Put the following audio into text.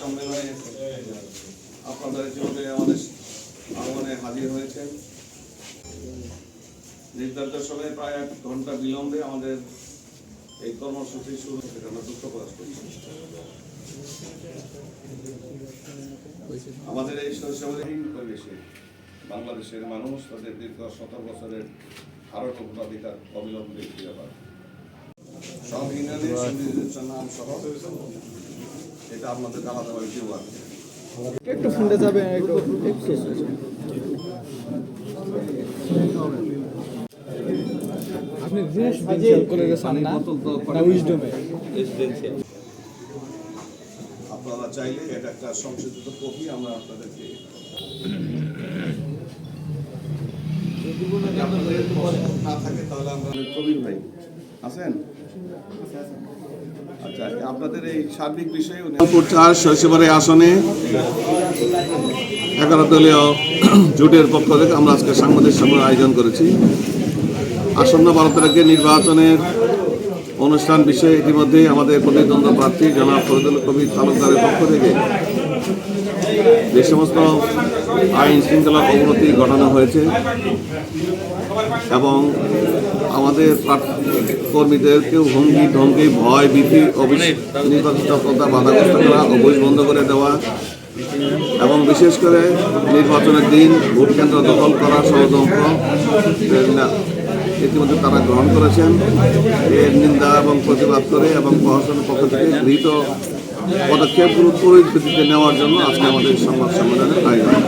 সম্মেলনে আপনাদের জীবনে আমাদের আগমনে হাজির হয়েছেন। নির্ধারিত সময়ে প্রায় 1 ঘন্টা বিলম্বে আমাদের এই কর্মসূচি শুরু থেকে আমরা দুঃখ প্রকাশ করছি। আমাদের এই শৈশবহীন পরিবেশে বাংলাদেশের মানুষ তাদের দীর্ঘ 17 বছরের ভারত অধিকার অবিলম্বে ফিরে পায়। সব ইউনিয়নের নাম সহ এটা আপনাদের আলাদাভাবে কেউ আছে। একটু ফোনটা যাবে একটু আপনি রেসিডেন্সিয়াল করে গেছেন না উইজডমে রেসিডেন্সিয়াল। আপনারা চাইলে এটা একটা সংশোধিত কপি আমরা আপনাদেরকে না থাকে তাহলে আমরা কবির ভাই আছেন। আচ্ছা, আপনাদের এই সার্বিক বিষয়ে শৈশবের আসনে 11 দলীয় জোটের পক্ষ থেকে আমরা আজকে সাংবাদিক সম্মেলন আয়োজন করেছি। আসন্ন 12 তারিখে নির্বাচনের অনুষ্ঠান বিষয়ে ইতিমধ্যে আমাদের প্রতিদ্বন্দ্ব প্রার্থী জনাব ফরিদুল কবির তালুকদারের পক্ষ থেকে যে সমস্ত আইন শৃঙ্খলা অবনতি ঘটানো হয়েছে এবং আমাদের কর্মীদেরকেও হুমকি ধমকি ভয় ভীতি নির্বাচিত কথা বাধাগ্রস্ত করা অবৈধ বন্ধ করে দেওয়া এবং বিশেষ করে নির্বাচনের দিন ভোট কেন্দ্র দখল করা ষড়যন্ত্র ইতিমধ্যে তারা গ্রহণ করেছেন। এর নিন্দা এবং প্রতিবাদ করে এবং প্রশাসনের পক্ষ থেকে গৃহীত পদক্ষেপগুলো পরিস্থিতিতে নেওয়ার জন্য আজকে আমাদের সংবাদ সম্মেলনের আয়োজন।